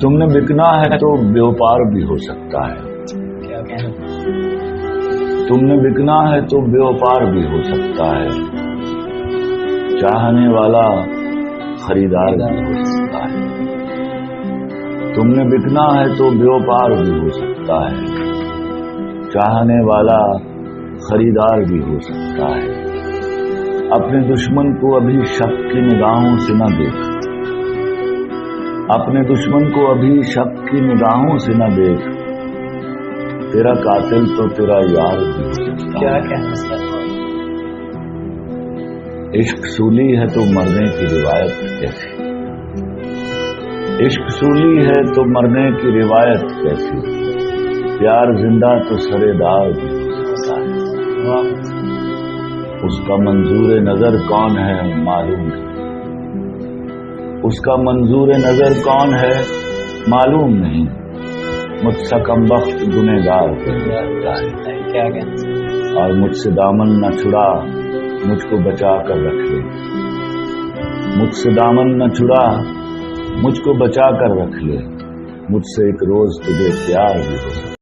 تم نے بکنا ہے تو بیوپار بھی ہو سکتا ہے. کیا کہنا. تم نے بکنا ہے تو بیوپار بھی ہو سکتا ہے. چاہنے والا خریدار بھی ہو سکتا ہے. تم نے بکنا ہے تو بیوپار بھی ہو سکتا ہے. چاہنے والا خریدار بھی ہو سکتا ہے. اپنے دشمن کو ابھی شک کی نگاہوں سے نہ دیکھ. اپنے دشمن کو ابھی شک کی نگاہوں سے نہ دیکھ. تیرا قاتل تو تیرا یار بھی ہو سکتا کیا ہے. کہنا سر. عشق سولی ہے تو مرنے کی روایت کیسی. عشق سولی ہے تو مرنے کی روایت کیسی. پیار زندہ تو سرے دار بھی ہو سکتا ہے. اس کا منظور نظر کون ہے معلوم نہیں. اس کا منظور نظر کون ہے معلوم نہیں. مجھ سے کم وقت گنہگار ہے. کیا کہنا. اور مجھ سے دامن نہ چھڑا مجھ کو بچا کر رکھ لے. مجھ سے دامن نہ چھڑا مجھ کو بچا کر رکھ لے. مجھ سے ایک روز تجھے پیار بھی ہو.